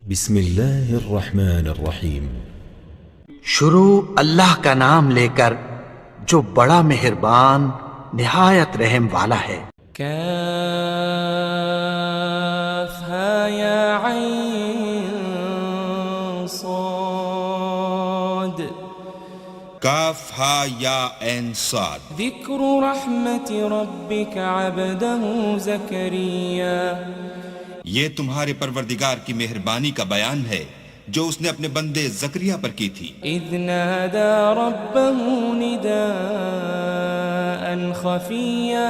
بسم اللہ الرحمن الرحیم۔ شروع اللہ کا نام لے کر جو بڑا مہربان نہایت رحم والا ہے۔ کاف ہا یا عین صاد کاف ہا یا عین صاد۔ ذکر رحمت ربک عبدہ زکریا، یہ تمہارے پروردگار کی مہربانی کا بیان ہے جو اس نے اپنے بندے زکریا پر کی تھی۔ اذ نادى ربه نداء خفیا،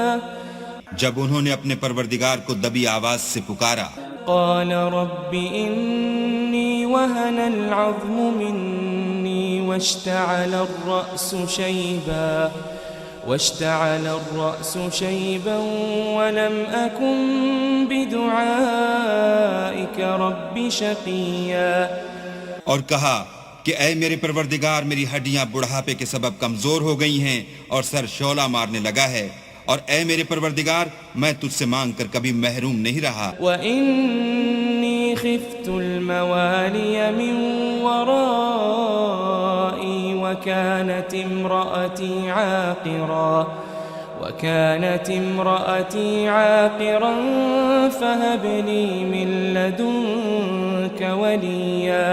جب انہوں نے اپنے پروردگار کو دبی آواز سے پکارا، قال رب انی وهن العظم منی واشتعل الرأس شيبا ولم أكن بدعائك رب شقيا، اور کہا کہ اے میرے پروردگار، میری ہڈیاں بڑھاپے کے سبب کمزور ہو گئی ہیں اور سر شعلہ مارنے لگا ہے، اور اے میرے پروردگار، میں تجھ سے مانگ کر کبھی محروم نہیں رہا۔ وإني خفت الموالي من ورائي وكانت امرأتي عاقرا فهب لي من لدنك وليا،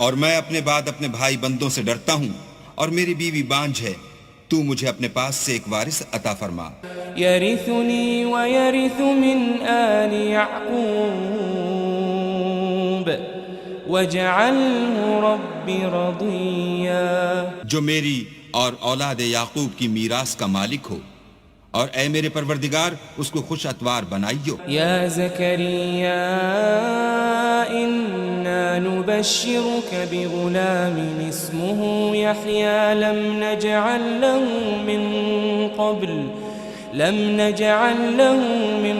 اور میں اپنے بعد اپنے بھائی بندوں سے ڈرتا ہوں، اور میری بیوی بانجھ ہے، تو مجھے اپنے پاس سے ایک وارث عطا فرما۔ يرثني ويرث من آل يعقوب واجعله رب رضيا، جو میری اور اولاد یعقوب کی میراث کا مالک ہو، اور اے میرے پروردگار اس کو خوش اتوار بنائیو۔ يا زكريا إنا نبشرك بغلام اسمه يحيى لم نجعل له من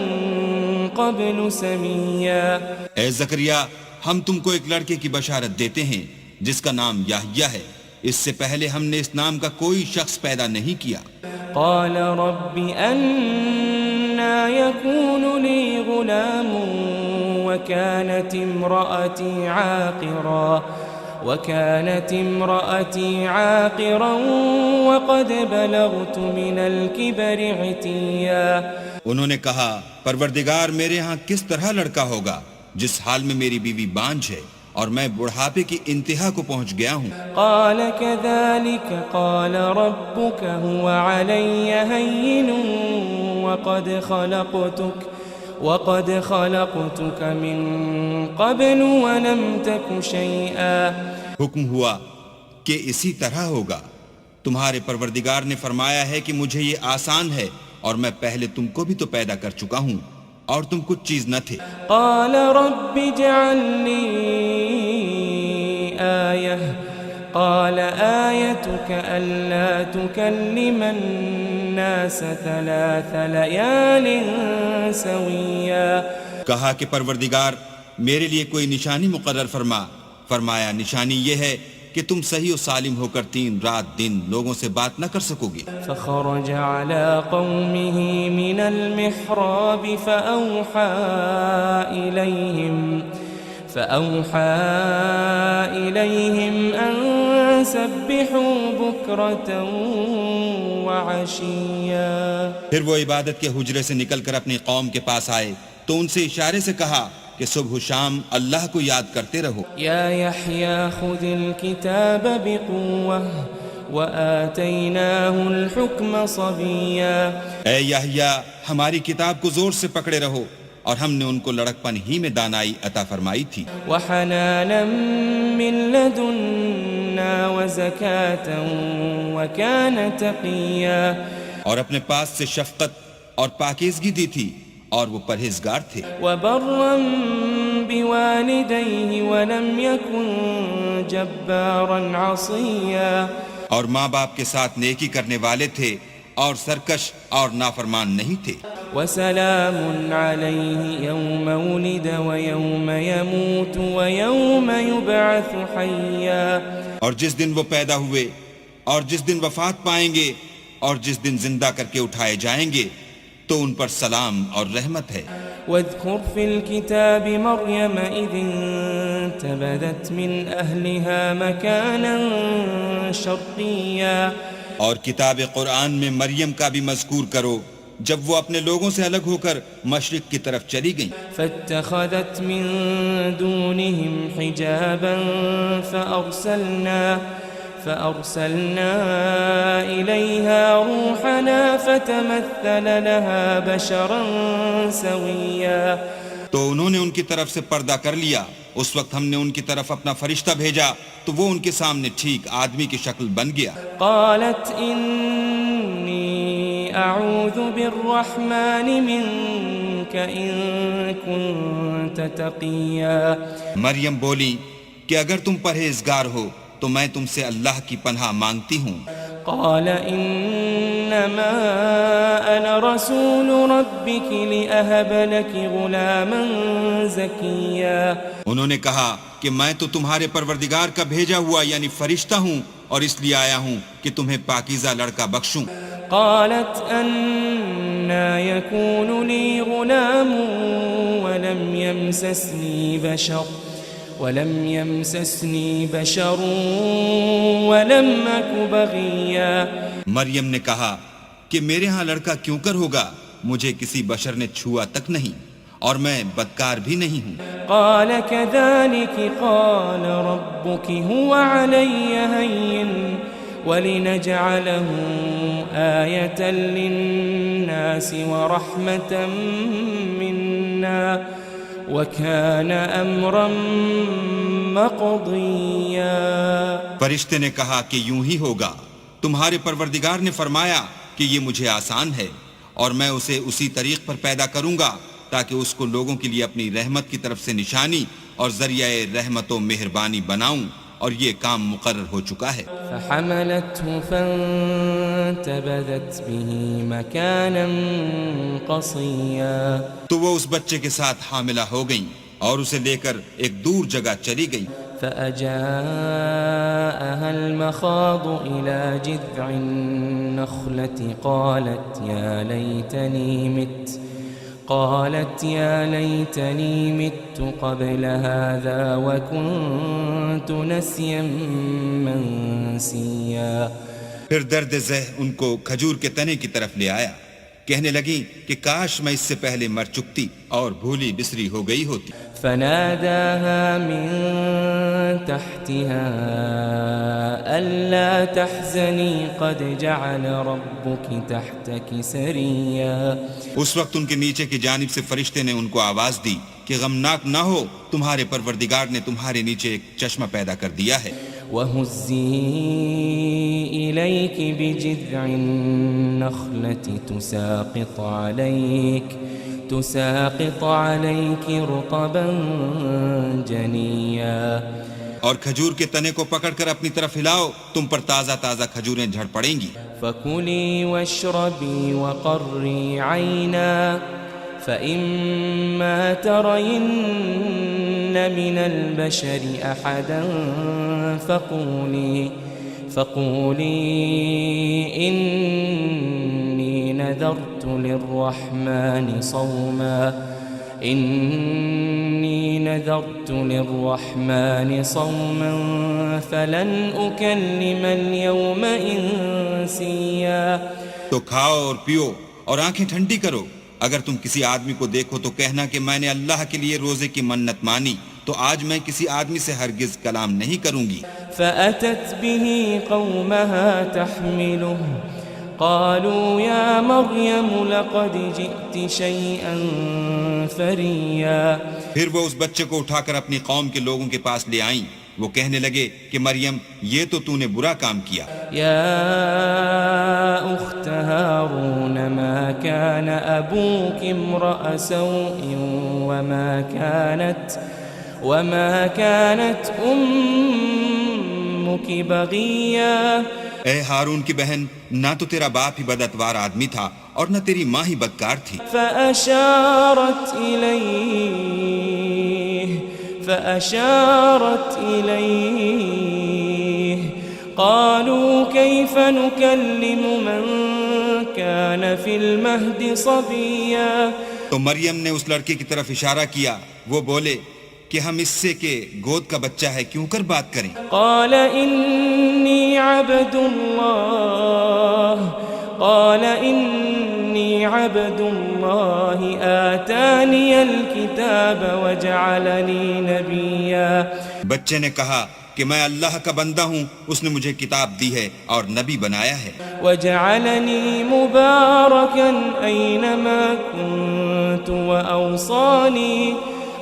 قبل سميا، اے زکریا، ہم تم کو ایک لڑکے کی بشارت دیتے ہیں جس کا نام یحییٰ ہے، اس سے پہلے ہم نے اس نام کا کوئی شخص پیدا نہیں کیا۔ قال رب أنا يكون لي غلام وكانت امرأتي عاقرا وقد بلغت من الكبر عتيا، انہوں نے کہا، پروردگار، میرے ہاں کس طرح لڑکا ہوگا جس حال میں میری بیوی بانجھ ہے اور میں بڑھاپے کی انتہا کو پہنچ گیا ہوں۔ قال كذلك قال ربك هو علي هين وقد خلقتك من قبل ولم تك شيئا، حکم ہوا کہ اسی طرح ہوگا، تمہارے پروردگار نے فرمایا ہے کہ مجھے یہ آسان ہے، اور میں پہلے تم کو بھی تو پیدا کر چکا ہوں اور تم کچھ چیز نہ تھے۔ قال رب اجعل لي آية، قال آيتك ألا تكلم الناس 3 ليال سويا، کہا کہ پروردگار میرے لیے کوئی نشانی مقرر فرما۔ فرمایا، نشانی یہ ہے کہ تم صحیح و سالم ہو کر 3 رات دن لوگوں سے بات نہ کر سکو گے۔ فخرج على قومه من المحراب فأوحى إليهم أن سبحوا بكرة وعشيا، پھر وہ عبادت کے حجرے سے نکل کر اپنی قوم کے پاس آئے تو ان سے اشارے سے کہا کہ صبح و شام اللہ کو یاد کرتے رہو۔ يا يحيى خذ الكتاب بقوة وآتيناه الحكم صبيا، اے یحییٰ، ہماری کتاب کو زور سے پکڑے رہو، اور ہم نے ان کو لڑکپن ہی میں دانائی عطا فرمائی تھی۔ وحنانا من لدنا وزكاة وكان تقيا، اور اپنے پاس سے شفقت اور پاکیزگی دی تھی، اور وہ پرہیزگار تھے۔ وبرا بوالديه ولم يكن جبارا عصيا، اور ماں باپ کے ساتھ نیکی کرنے والے تھے اور سرکش اور نافرمان نہیں تھے۔ وسلام عليه يوم ولد ويوم يموت ويوم يبعث حيا، اور جس دن وہ پیدا ہوئے اور جس دن وفات پائیں گے اور جس دن زندہ کر کے اٹھائے جائیں گے تو ان پر سلام اور رحمت ہے۔ واذكر في الكتاب مريم إذ فانتبذت من أهلها مكانا شرقيا اور کتاب قرآن میں مریم کا بھی مذکور کرو جب وہ اپنے لوگوں سے الگ ہو کر مشرق کی طرف چلی گئیں فاتخذت من دونهم حجابا فأرسلنا إليها روحنا فتمثل لها بشرا سويا تو انہوں نے ان کی طرف سے پردہ کر لیا. اس وقت ہم نے ان کی طرف اپنا فرشتہ بھیجا تو وہ ان کے سامنے ٹھیک آدمی کی شکل بن گیا. قالت إني أعوذ بالرحمن منك إن كنت تقيا مریم بولی کہ اگر تم پرہیزگار ہو تو میں تم سے اللہ کی پناہ مانگتی ہوں. قال إنما أنا رسول ربك لأهب لك غلاما زكيا انہوں نے کہا کہ میں تو تمہارے پروردگار کا بھیجا ہوا یعنی فرشتہ ہوں اور اس لیے آیا ہوں کہ تمہیں پاکیزہ لڑکا بخشوں. قالت أنا يكون لي غلام ولم يمسسني بشر ولم أك بغيا مریم نے کہا کہ میرے ہاں لڑکا کیوں کر ہوگا, مجھے کسی بشر نے چھوا تک نہیں اور میں بدکار بھی نہیں ہوں. قال كذلك قال ربك هو علي هين ولنجعله آية للناس ورحمة منا وَكَانَ أَمْرًا مَقْضِيًّا فرشتے نے کہا کہ یوں ہی ہوگا, تمہارے پروردگار نے فرمایا کہ یہ مجھے آسان ہے اور میں اسے اسی طریق پر پیدا کروں گا تاکہ اس کو لوگوں کے لیے اپنی رحمت کی طرف سے نشانی اور ذریعہ رحمت و مہربانی بناؤں, اور یہ کام مقرر ہو چکا ہے. فحملته فانتبذت به مكانا قصيا تو وہ اس بچے کے ساتھ حاملہ ہو گئیں اور اسے لے کر ایک دور جگہ چلی گئیں. فأجاءها المخاض إلى جذع النخلة قالت يا ليتني مت قبل هذا وكنت نسيا منسيا پھر درد ذہ ان کو کھجور کے تنے کی طرف لے آیا, کہنے لگی کہ کاش میں اس سے پہلے مر چکتی اور بھولی بسری ہو گئی ہوتی. فناداها من تحتها ألا تحزني قد جعل ربك تحتك سريا اس وقت ان کے نیچے کی جانب سے فرشتے نے ان کو آواز دی کہ غمناک نہ ہو, تمہارے پروردگار نے تمہارے نیچے ایک چشمہ پیدا کر دیا ہے. وَهُزِّي إِلَيْكِ بِجِذْعِ النَّخْلَةِ تُسَاقِطْ عَلَيْكِ رُطَبًا جَنِيًّا اور کھجور کے تنے کو پکڑ کر اپنی طرف ہلاؤ, تم پر تازہ تازہ کھجوریں جھڑ پڑیں گی. فَكُلِي وَاشْرَبِي وَقَرِّي عَيْنًا فَإِمَّا تَرَيِنَّ مِنَ الْبَشَرِ أَحَدًا فَقُولِي إِنِّي نَذَرْتُ لِلرَّحْمَنِ صَوْمًا فَلَنْ أُكَلِّمَ الْيَوْمَ إِنسِيًّا تو کھاؤ اور پیو اور آنکھیں ٹھنڈی کرو, اگر تم کسی آدمی کو دیکھو تو کہنا کہ میں نے اللہ کے لیے روزے کی منت مانی, تو آج میں کسی آدمی سے ہرگز کلام نہیں کروں گی. فأتت به قومها تحمله قالوا يا مريم لقد جئت شيئا فريا پھر وہ اس بچے کو اٹھا کر اپنی قوم کے لوگوں کے پاس لے آئیں. وہ کہنے لگے کہ مریم یہ تو نے برا کام کیا. يا أخت هارون ما كان أبوك امرأ سوء وما كانت أمك بغيا اے ہارون کی بہن, نہ تو تیرا باپ ہی بدعتوار آدمی تھا اور نہ تیری ماں ہی بدکار تھی. فأشارت إليه قالوا كيف نكلم من كان في المهد صبيا تو مریم نے اس لڑکے کی طرف اشارہ کیا, وہ بولے کہ ہم اس سے کہ گود کا بچہ ہے کیوں کر بات کریں؟ قال إني عبد الله آتاني الكتاب وجعلني نبيا. بچے نے کہا کہ میں اللہ کا بندہ ہوں، اس نے مجھے کتاب دی ہے اور نبی بنایا ہے. وجعلني مباركا أينما كنت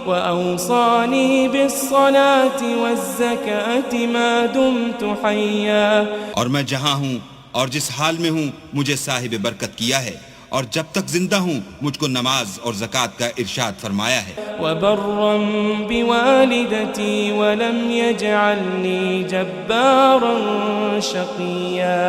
وأوصاني بالصلاة والزكاة ما دمت حيا. اور میں جہاں ہوں اور جس حال میں ہوں مجھے صاحب برکت کیا ہے، اور جب تک زندہ ہوں مجھ کو نماز اور زکوٰۃ کا ارشاد فرمایا ہے. وبرا بوالدتي ولم يجعلني جبارا شقيا.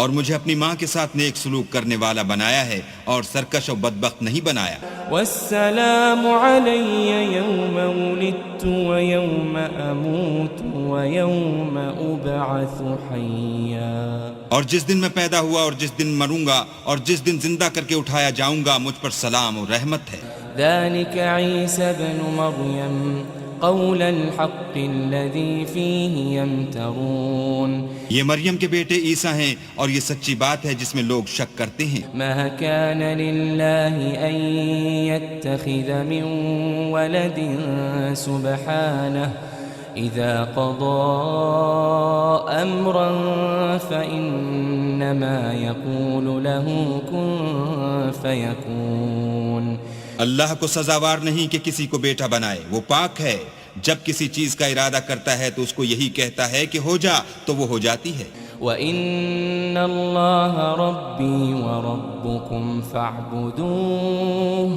اور مجھے اپنی ماں کے ساتھ نیک سلوک کرنے والا بنایا ہے اور سرکش و بدبخت نہیں بنایا. والسلام علي يوم ولدت ويوم أموت ويوم أبعث حيا. اور جس دن میں پیدا ہوا اور جس دن مروں گا اور جس دن زندہ کر کے اٹھایا جاؤں گا مجھ پر سلام اور رحمت ہے. ذلك عيسى ابن مريم قول الحق الذي فيه يمترون. یہ مریم کے بیٹے عیسیٰ ہیں اور یہ سچی بات ہے جس میں لوگ شک کرتے ہیں. ما كان لله أن يتخذ من ولد سبحانه إذا قضى أمرا فإنما يقول له كن فيكون. اللہ کو سزاوار نہیں کہ کسی کو بیٹا بنائے، وہ پاک ہے. جب کسی چیز کا ارادہ کرتا ہے تو اس کو یہی کہتا ہے کہ ہو جا تو وہ ہو جاتی ہے. وَإِنَّ اللَّهَ رَبِّي وَرَبُّكُمْ فَاعْبُدُوهُ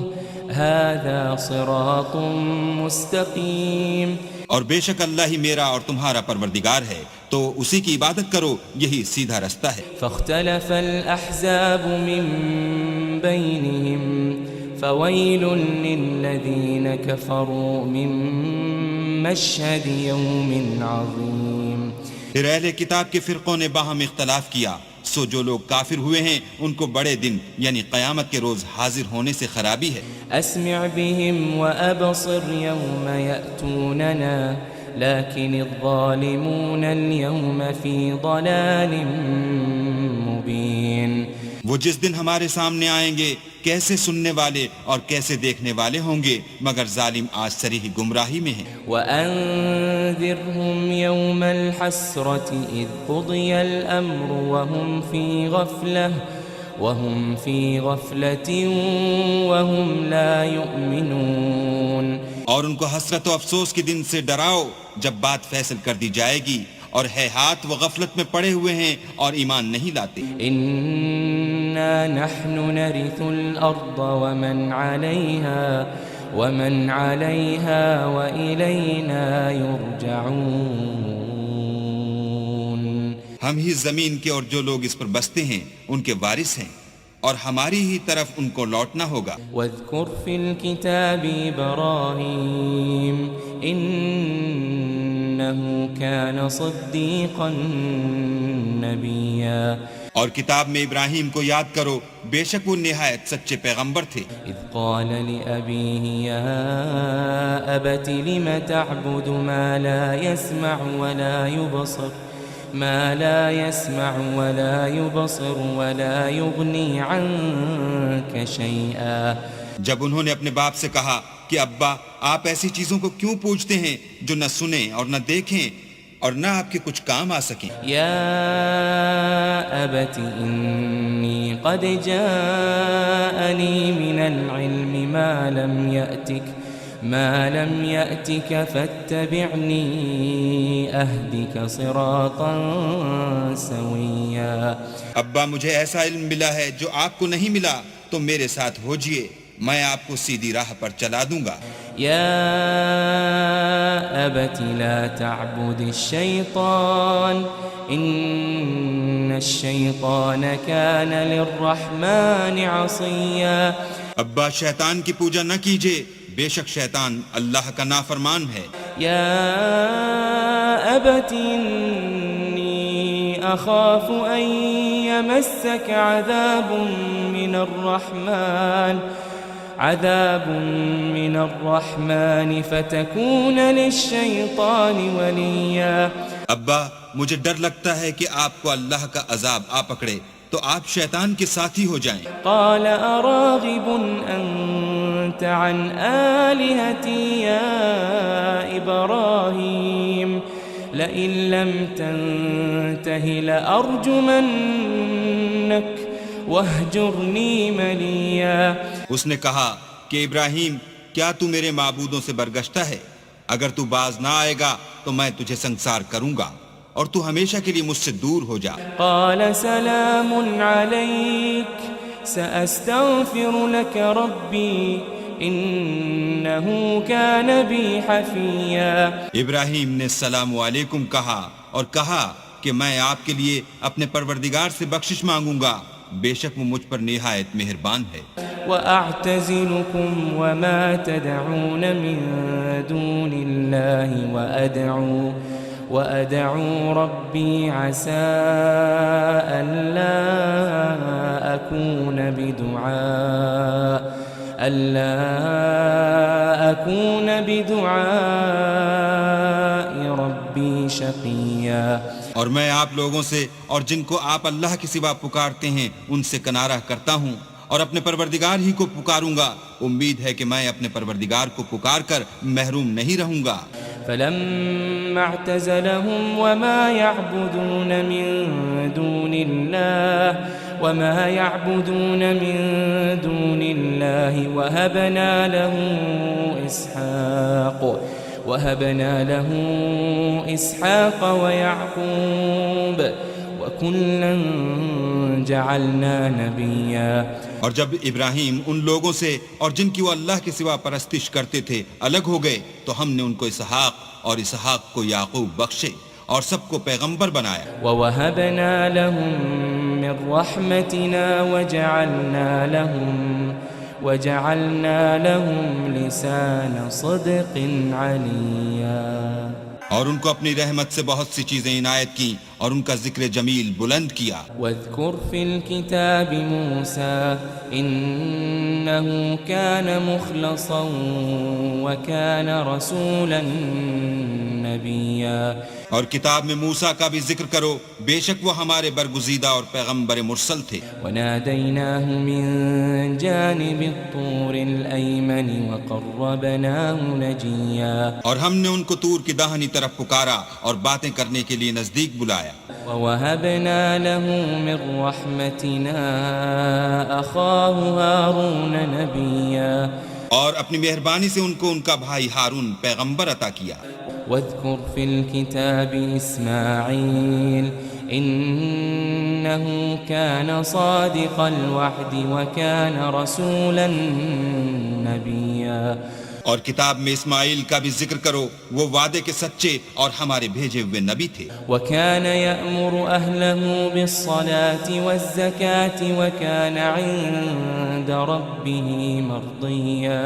هَذَا صِرَاطٌ مُسْتَقِيمٌ. اور بے شک اللہ ہی میرا اور تمہارا پروردگار ہے، تو اسی کی عبادت کرو، یہی سیدھا رستہ ہے. فاختلف الأحزاب من بينهم فويل للذين كفروا من مشهد يوم عظيم. پھر اہل کتاب کے فرقوں نے باہم اختلاف کیا، سو جو لوگ کافر ہوئے ہیں ان کو بڑے دن یعنی قیامت کے روز حاضر ہونے سے خرابی ہے. اسمع بهم وابصر يوم يأتوننا لكن الظالمون اليوم في ضلال مبين. وہ جس دن ہمارے سامنے آئیں گے کیسے سننے والے اور کیسے دیکھنے والے ہوں گے، مگر ظالم آج صریح گمراہی میں ہیں. وَأَنذِرْهُمْ يَوْمَ الْحَسْرَةِ إِذْ قُضِيَ الْأَمْرُ وَهُمْ فِي غَفْلَةٍ وَهُمْ لَا يُؤْمِنُونَ. اور ان کو حسرت و افسوس کے دن سے ڈراؤ جب بات فیصل کر دی جائے گی، اور ہے ہاتھ وہ غفلت میں پڑے ہوئے ہیں اور ایمان نہیں لاتے. إِنَّا نَحْنُ نَرِثُ الْأَرْضَ وَمَنْ عَلَيْهَا وَإِلَيْنَا يُرْجَعُونَ. ہم ہی زمین کے اور جو لوگ اس پر بستے ہیں ان کے وارث ہیں، اور ہماری ہی طرف ان کو لوٹنا ہوگا. واذكر في الكتاب إبراهيم إنه كان صديقا نبيا. اور کتاب میں ابراہیم کو یاد کرو، بے شک وہ نہایت سچے پیغمبر تھے. إذ قال لأبيه يا أبت لم تعبد ما لا يسمع ولا يبصر ولا يغني عنك شيئا. جب انہوں نے اپنے باپ سے کہا کہ ابا آپ ایسی چیزوں کو کیوں پوچھتے ہیں جو نہ سنیں اور نہ دیکھیں اور نہ آپ کے کچھ کام آ سکیں. يا أبت إني قد جاءني من العلم ما لم يأتك فاتبعني أهدك صراطا سويا. ابا مجھے ایسا علم ملا ہے جو آپ کو نہیں ملا، تو میرے ساتھ ہوجئے، میں آپ کو سیدھی راہ پر چلا دوں گا. يا أبت لا تعبد الشيطان إن الشيطان كان للرحمن عصيا. ابا شیطان کی پوجا نہ کیجئے، بے شک شیطان اللہ کا نافرمان ہے. يا أبت إني أخاف أن يمسك عذاب من الرحمن عذاب من الرحمن فتكون للشيطان وليا. ابا مجھے ڈر لگتا ہے کہ آپ کو اللہ کا عذاب آ پکڑے تو آپ شیطان کے ساتھی ہو جائیں. قال أراغب أنت عن آلهتي يا إبراهيم لئن لم تنته لأرجمنك واهجرني مليا. اس نے کہا کہ ابراہیم کیا تو میرے معبودوں سے برگشتہ ہے؟ اگر تو باز نہ آئے گا تو میں تجھے سنسار کروں گا اور تو ہمیشہ کے لیے مجھ سے دور ہو جا. قال سلام عليك سأستغفر لك ربي إنه كان بي حفيا. ابراہیم نے السلام علیکم کہا اور کہا کہ میں آپ کے لیے اپنے پروردگار سے بخشش مانگوں گا، بے شک وہ مجھ پر نہایت مہربان ہے. وأعتزلكم وما تدعون من دون الله وأدعو ربي عسى ألا أكون بدعاء ربي شقيا. اور میں آپ لوگوں سے اور جن کو آپ اللہ کے سوا پکارتے ہیں ان سے کنارہ کرتا ہوں اور اپنے پروردگار ہی کو پکاروں گا. امید ہے کہ میں اپنے پروردگار کو پکار کر محروم نہیں رہوں گا. فلما اعتزلهم وما يعبدون من دون الله وهبنا له إسحاق ويعقوب وكلا جعلنا نبيا. اور جب ابراہیم ان لوگوں سے اور جن کی وہ اللہ کے سوا پرستش کرتے تھے الگ ہو گئے تو ہم نے ان کو اسحاق اور اسحاق کو یعقوب بخشے اور سب کو پیغمبر بنایا. وَوَهَبْنَا لَهُم مِّن رَّحْمَتِنَا وَجَعَلْنَا لَهُمْ لِسَانَ صِدْقٍ عَلِيًّا. اور ان کو اپنی رحمت سے بہت سی چیزیں عنایت کی اور ان کا ذکر جمیل بلند کیا. واذكر في الكتاب موسى إنه كان مخلصا وكان رسولا نبيا. اور کتاب میں موسیٰ کا بھی ذکر کرو، بے شک وہ ہمارے برگزیدہ اور پیغمبر مرسل تھے. وناديناه من جانب الطور الأيمن وقربناه نجيا. اور ہم نے ان کو طور کی داہنی طرف پکارا اور باتیں کرنے کے لیے نزدیک بلایا. ووهبنا له من رحمتنا أخاه هارون نبيا. اور اپنی مہربانی سے ان کو ان کا بھائی ہارون پیغمبر عطا کیا. واذكر في الكتاب إسماعيل إنه كان صادق الوعد وكان رسولا نبيا. اور کتاب میں اسماعیل کا بھی ذکر کرو، وہ وعدے کے سچے اور ہمارے بھیجے ہوئے نبی تھے. وكان يأمر أهله بالصلاة والزكاة وكان عند ربه مرضيا.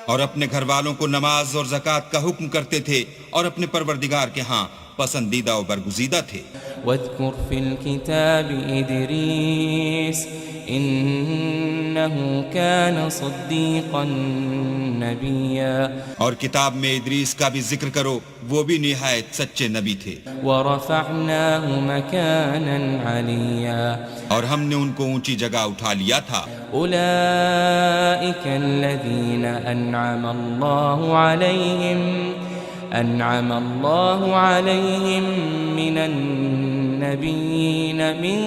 اور اپنے گھر والوں کو نماز اور زکوٰۃ کا حکم کرتے تھے اور اپنے پروردگار کے ہاں پسندیدہ و برگزیدہ تھے. واذكر في الكتاب إدريس إنه كان صديقا نبيا. اور کتاب میں ادریس کا بھی ذکر کرو، وہ بھی نہایت سچے نبی تھے. ورفعناه مكانا عليا. اور ہم نے ان کو اونچی جگہ اٹھا لیا تھا. أولئك الذين أنعم الله عليهم من النبيين من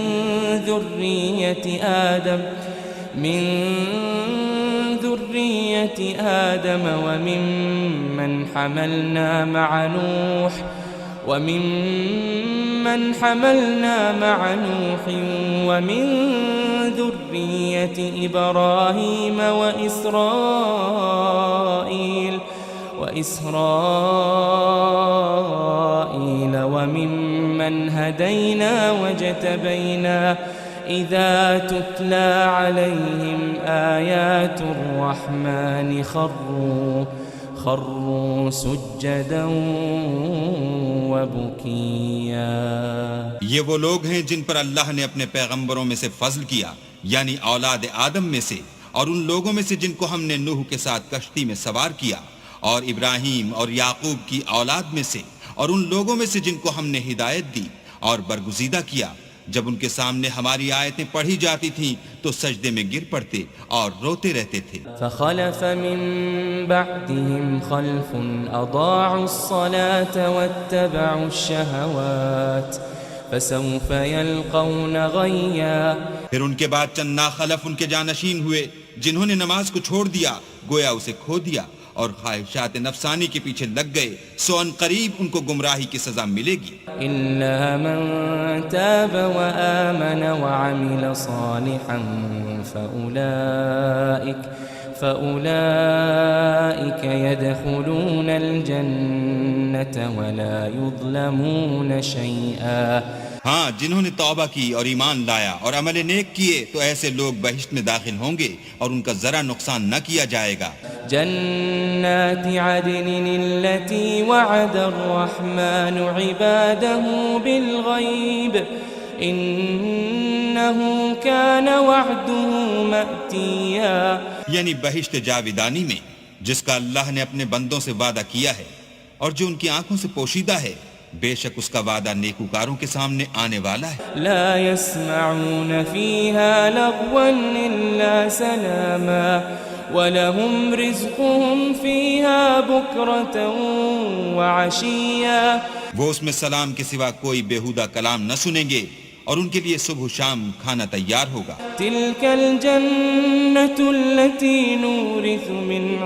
ذرية آدم وممن حملنا مع نوح ومن ذرية إبراهيم وإسرائيل وممن هدينا وجتبينا إذا تتلى عليهم آيات الرحمن خروا سجدا وبكيا. یہ وہ لوگ ہیں جن پر اللہ نے اپنے پیغمبروں میں سے فضل کیا، یعنی اولاد آدم میں سے، اور ان لوگوں میں سے جن کو ہم نے نوح کے ساتھ کشتی میں سوار کیا، اور ابراہیم اور یعقوب کی اولاد میں سے، اور ان لوگوں میں سے جن کو ہم نے ہدایت دی اور برگزیدہ کیا، جب ان کے سامنے ہماری آیتیں پڑھی جاتی تھیں تو سجدے میں گر پڑتے اور روتے رہتے تھے۔ فخلف من بعدهم خلف اضاعوا الصلاة واتبعوا الشهوات فسوف يلقون غيا۔ پھر ان کے بعد چند ناخلف ان کے جانشین ہوئے جنہوں نے نماز کو چھوڑ دیا، گویا اسے کھو دیا، اور خواہشات نفسانی کے پیچھے لگ گئے، سو ان قریب ان کو گمراہی کی سزا ملے گی۔ إلا من تاب وآمن وعمل صالحا فأولئك يدخلون الجنة ولا يظلمون شيئا۔ ہاں، جنہوں نے توبہ کی اور ایمان لایا اور عمل نیک کیے تو ایسے لوگ بہشت میں داخل ہوں گے اور ان کا ذرا نقصان نہ کیا جائے گا۔ جنات عدن التي وعد الرحمن عباده بالغيب إنه كان وعده مأتيا۔ یعنی بہشت جاویدانی میں جس کا اللہ نے اپنے بندوں سے وعدہ کیا ہے اور جو ان کی آنکھوں سے پوشیدہ ہے، بے شک اس کا وعدہ نیکوکاروں کے سامنے آنے والا ہے۔ لا يسمعون فيها لغوا إلا سلاما وَلَهُمْ رِزْقُهُمْ فِيهَا بُكْرَةً وَعَشِيًّا۔ وہ اس میں سلام کے سوا کوئی بیہودہ کلام نہ سنیں گے اور ان کے لیے صبح و شام کھانا تیار ہوگا۔ تِلْكَ الْجَنَّةُ الَّتِي نُورِثُ مِنْ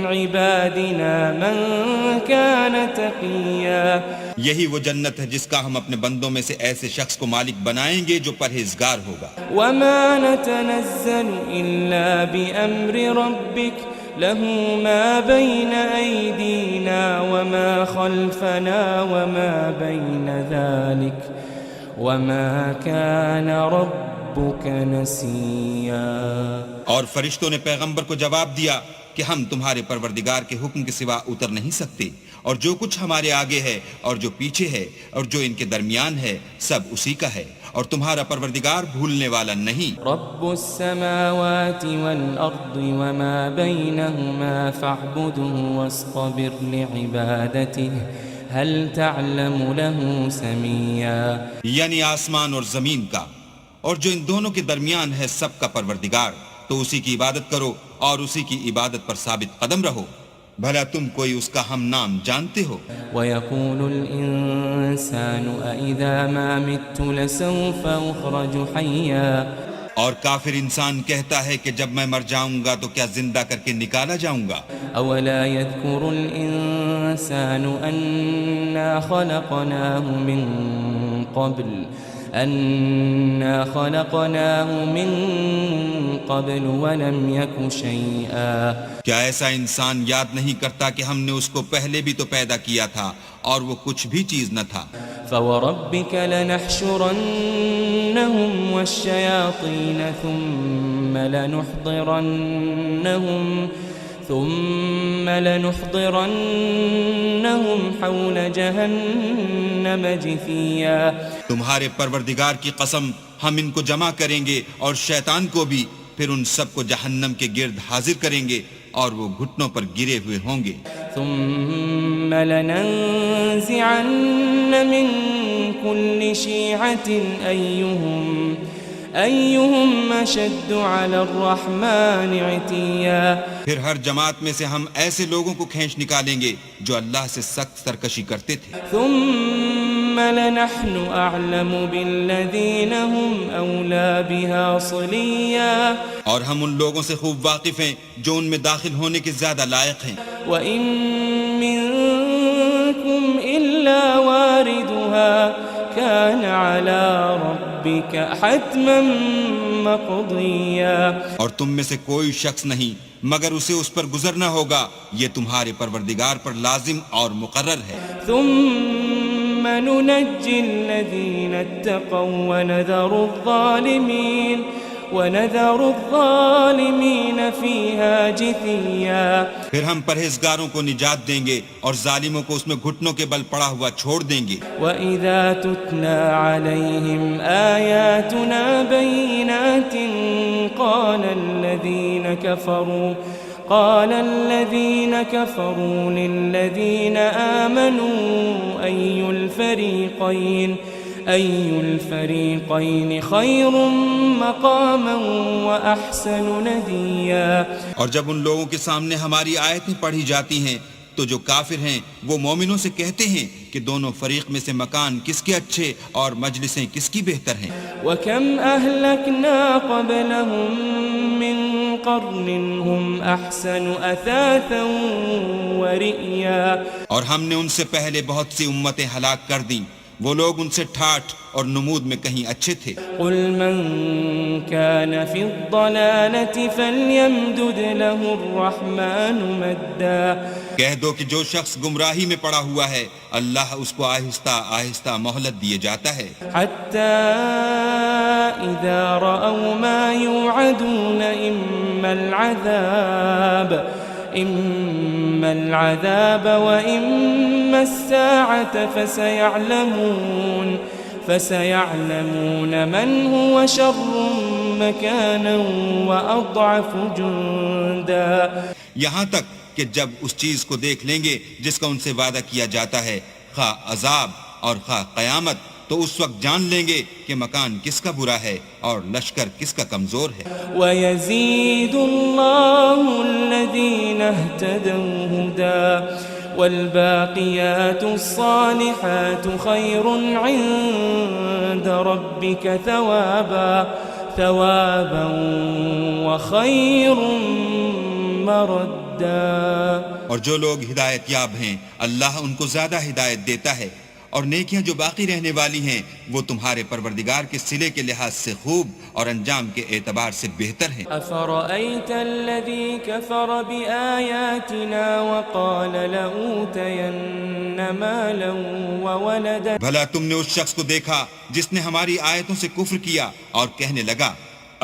عِبَادِنَا مَنْ كَانَ تَقِيًّا۔ یہی وہ جنت ہے جس کا ہم اپنے بندوں میں سے ایسے شخص کو مالک بنائیں گے جو پرہیزگار ہوگا۔ وَمَا نَتَنَزَّلُ إِلَّا بِأَمْرِ رَبِّكَ لَهُ مَا بَيْنَ أَيْدِينَا وَمَا خَلْفَنَا وَمَا بَيْنَ ذَلِكَ وَمَا كَانَ رَبُّكَ نَسِيًّا۔ اور فرشتوں نے پیغمبر کو جواب دیا کہ ہم تمہارے پروردگار کے حکم کے سوا اتر نہیں سکتے، اور جو کچھ ہمارے آگے ہے اور جو پیچھے ہے اور جو ان کے درمیان ہے سب اسی کا ہے، اور تمہارا پروردگار بھولنے والا نہیں۔ رب السماوات والأرض وما بينهما فاعبده واصطبر لعبادته هل تعلم له سميا۔ یعنی آسمان اور زمین کا اور جو ان دونوں کے درمیان ہے سب کا پروردگار، تو اسی کی عبادت کرو اور اسی کی عبادت پر ثابت قدم رہو، بھلا تم کوئی اس کا ہم نام جانتے ہو؟ وَيَقُولُ الْإِنسَانُ أَإِذَا مَا مِتُّ لَسَوْفَ أُخْرَجُ حَيًّا۔ اور کافر انسان کہتا ہے کہ جب میں مر جاؤں گا تو کیا زندہ کر کے نکالا جاؤں گا؟ أَوَلَا يَذْكُرُ الْإِنسَانُ أَنَّا خَلَقْنَاهُ مِن قَبْلُ وَلَمْ يَكُ شَيْئًا۔ کیا ایسا انسان یاد نہیں کرتا کہ ہم نے اس کو پہلے بھی تو پیدا کیا تھا اور وہ کچھ بھی چیز نہ تھا؟ فَوَرَبِّكَ لَنَحْشُرَنَّهُمْ وَالشَّيَاطِينَ ثُمَّ لَنُحْضِرَنَّهُمْ حَوْلَ جَهَنَّمَ جِثِيًّا۔ تمہارے پروردگار کی قسم، ہم ان کو جمع کریں گے اور شیطان کو بھی، پھر ان سب کو جہنم کے گرد حاضر کریں گے اور وہ گھٹنوں پر گرے ہوئے ہوں گے۔ ثم لننزعن من كل شيعة أيهم أشد على الرحمن عتيا۔ پھر ہر جماعت میں سے ہم ایسے لوگوں کو کھینچ نکالیں گے جو اللہ سے سخت سرکشی کرتے تھے۔ ثم لنحن أعلم بالذين هم أولى بها صليا۔ اور ہم ان لوگوں سے خوب واقف ہیں جو ان میں داخل ہونے کے زیادہ لائق ہیں۔ وَإِن مِّنكُمْ إِلَّا وَارِدُهَا كَانَ عَلَى رَبِّكَ حَتْمًا مَّقْضِيًّا۔ اور تم میں سے کوئی شخص نہیں مگر اسے اس پر گزرنا ہوگا، یہ تمہارے پروردگار پر لازم اور مقرر ہے۔ ثُمَّ نُنَجِّي الَّذِينَ اتَّقَوْا وَنَذَرُ الظَّالِمِينَ ونذر الظالمين فيها جثيا. پھر ہم پرہیزگاروں کو نجات دیں گے اور ظالموں کو اس میں گھٹنوں کے بل پڑا ہوا چھوڑ دیں گے. وَإِذَا تُتْلَى عَلَيْهِمْ آيَاتُنَا بَيِّنَاتٍ قال الذين كفروا للذين آمنوا أي الفريقين خير مقاما وأحسن نديا. اور جب ان لوگوں کے سامنے ہماری آیتیں پڑھی جاتی ہیں تو جو کافر ہیں وہ مومنوں سے کہتے ہیں کہ دونوں فریق میں سے مکان کس کے اچھے اور مجلسیں کس کی بہتر ہیں. وَكَمْ أَهْلَكْنَا قَبْلَهُمْ مِنْ قَرْنٍ هُمْ أَحْسَنُ أَثَاثًا وَرِئْيًا. اور ہم نے ان سے پہلے بہت سی امتیں ہلاک کر دیں، وہ لوگ ان سے ٹھاٹھ اور نمود میں کہیں اچھے تھے. قُلْ مَنْ كَانَ فِي الضَّلَالَةِ فَلْيَمْدُدْ لَهُ الرَّحْمَنُ مَدًّا. کہہ دو کہ جو شخص گمراہی میں پڑا ہوا ہے اللہ اس کو آہستہ آہستہ مہلت دیے جاتا ہے. حَتَّى إِذَا رَأَوْا مَا يُوعَدُونَ إِمَّا الْعَذَابَ وَإِمَّا السَّاعَةَ فَسَيَعْلَمُونَ مَنْ هُوَ شَرٌّ مَكَانًا وَأَضْعَفُ جُنْدًا. یہاں تک کہ جب اس چیز کو دیکھ لیں گے جس کا ان سے وعدہ کیا جاتا ہے، خواہ عذاب اور خواہ قیامت، تو اس وقت جان لیں گے کہ مکان کس کا برا ہے اور لشکر کس کا کمزور ہے. وَيَزِيدُ اللَّهُ الَّذِينَ اهْتَدَوْا هُدًى وَالْبَاقِيَاتُ الصَّالِحَاتُ خَيْرٌ عِندَ رَبِّكَ ثَوَابًا وَخَيْرٌ مَرَدًّا. اور جو لوگ ہدایت یاب ہیں اللہ ان کو زیادہ ہدایت دیتا ہے، اور نیکیاں جو باقی رہنے والی ہیں وہ تمہارے پروردگار کے صلے کے لحاظ سے خوب اور انجام کے اعتبار سے بہتر ہیں. أَفَرَأَيْتَ الَّذِي كَفَرَ بِآيَاتِنَا وَقَالَ لَأُوتَيَنَّ مَالًا وَوَلَدًا. بھلا تم نے اس شخص کو دیکھا جس نے ہماری آیتوں سے کفر کیا اور کہنے لگا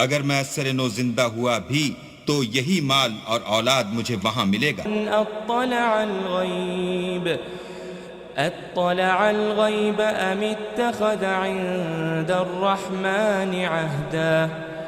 اگر میں سر نو زندہ ہوا بھی تو یہی مال اور اولاد مجھے وہاں ملے گا. اطلع الغیب ام اتخذ عند الرحمن عہدا.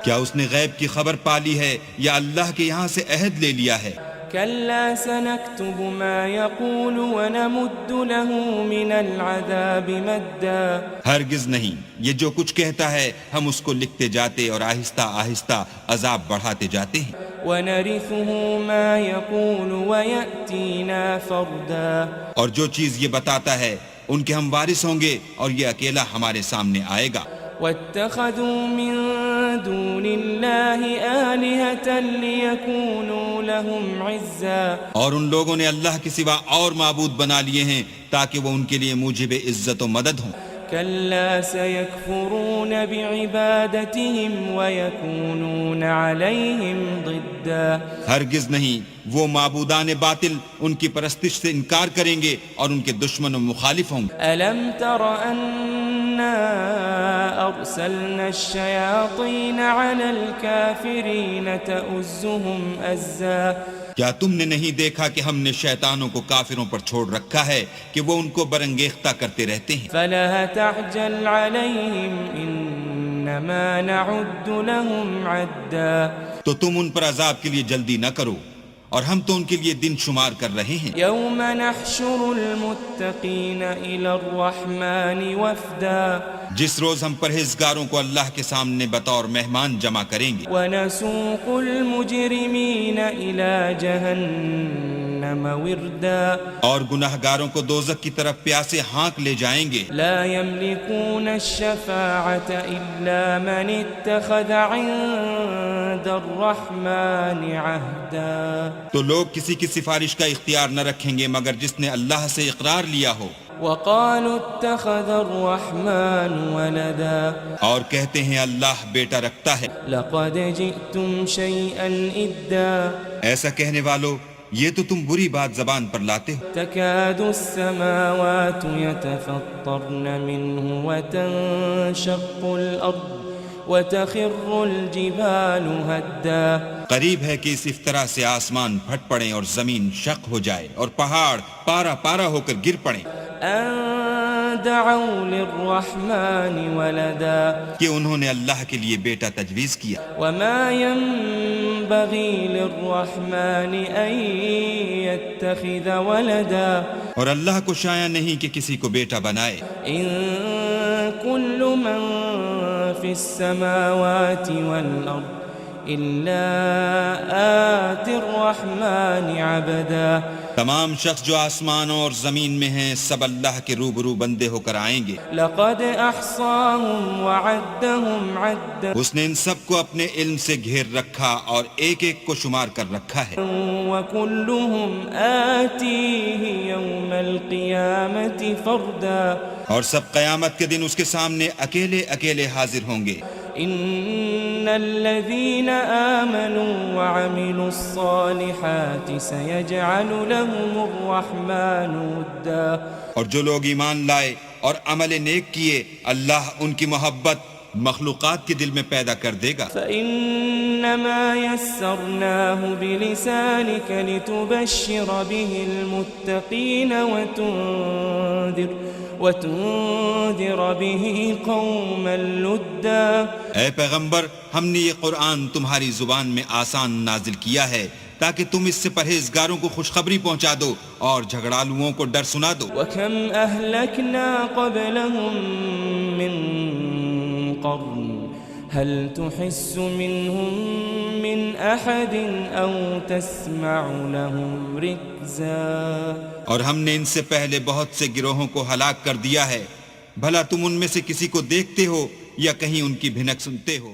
کیا اس نے غیب کی خبر پالی ہے یا اللہ کے یہاں سے عہد لے لیا ہے؟ كلا سنكتب ما يقول ونمد له من العذاب مدا. ہرگز نہیں، یہ جو کچھ کہتا ہے ہم اس کو لکھتے جاتے اور آہستہ آہستہ عذاب بڑھاتے جاتے ہیں. ونرثه ما يقول ويأتينا فردا. اور جو چیز یہ بتاتا ہے ان کے ہم وارث ہوں گے اور یہ اکیلا ہمارے سامنے آئے گا. واتخذوا من دون الله آلهة ليكونوا لهم عزا. اور ان لوگوں نے اللہ کے سوا اور معبود بنا لیے ہیں تاکہ وہ ان کے لیے موجب عزت و مدد ہوں. كلا سيكفرون بعبادتهم ويكونون عليهم ضدا. ہرگز نہیں، وہ معبودان باطل ان کی پرستش سے انکار کریں گے اور ان کے دشمن و مخالف ہوں گے. ألم تر أنا أرسلنا الشياطين على الكافرين تؤزهم أزا. کیا تم نے نہیں دیکھا کہ ہم نے شیطانوں کو کافروں پر چھوڑ رکھا ہے کہ وہ ان کو برانگیختہ کرتے رہتے ہیں. فلا تعجل عليهم إنما نعد لهم عدا. تو تم ان پر عذاب کے لیے جلدی نہ کرو اور ہم تو ان کے لیے دن شمار کر رہے ہیں. يوم نحشر المتقين إلى الرحمن وفدا. جس روز ہم پرہیزگاروں کو اللہ کے سامنے بطور مہمان جمع کریں گے. ونسوق المجرمين إلى جهنم وردا. اور گناہگاروں کو دوزخ کی طرف پیاسے ہانک لے جائیں گے. لا يملكون الشفاعة إلا من اتخذ عند الرحمن عهدا. تو لوگ کسی کی سفارش کا اختیار نہ رکھیں گے مگر جس نے اللہ سے اقرار لیا ہو. وقالوا اتخذ الرحمن ولدا. اور کہتے ہیں اللہ بیٹا رکھتا ہے. لقد جئتم شيئا إدا. ایسا کہنے والو یہ تو تم بری بات زبان پر لاتے ہو. تكاد السماوات يتفطرن منه وتنشق الأرض وتخر الجبال هدا قریب ہے کہ اس افطرا سے آسمان پھٹ پڑیں اور زمین شق ہو جائے اور پہاڑ پارا پارا ہو کر گر پڑیں أن دعوا للرحمن ولدا کہ انہوں نے اللہ کے لیے بیٹا تجویز کیا. وما ينبغي للرحمن أن يتخذ ولدا اور اللہ کو شایع نہیں کہ کسی کو بیٹا بنائے. إن كل من في السماوات والأرض إلا آتي الرحمن عبدا تمام شخص جو آسمانوں اور زمین میں ہیں سب اللہ کے روبرو بندے ہو کر آئیں گے. لقد أحصاهم وعدهم عدا اس نے ان سب کو اپنے علم سے گھیر رکھا اور ایک ایک کو شمار کر رکھا ہے. وكلهم آتيه يوم القيامة فردا اور سب قیامت کے دن اس کے سامنے اکیلے اکیلے حاضر ہوں گے. إن الذين آمنوا وعملوا الصالحات سيجعل لهم الرحمن ودا اور جو لوگ ایمان لائے اور عمل نیک کیے اللہ ان کی محبت مخلوقات کے دل میں پیدا کر دے گا. فإنما يسرناه بلسانك لتبشر به المتقين وتنذر به قوما لدا اے پیغمبر ہم نے یہ قرآن تمہاری زبان میں آسان نازل کیا ہے تاکہ تم اس سے پرہیزگاروں کو خوشخبری پہنچا دو اور جھگڑالوؤں کو ڈر سنا دو. وكم أهلكنا قبلهم من قرن هل تحس منهم من أحد أو تسمع لهم ركزا اور ہم نے ان سے پہلے بہت سے گروہوں کو ہلاک کر دیا ہے بھلا تم ان میں سے کسی کو دیکھتے ہو یا کہیں ان کی بھنک سنتے ہو.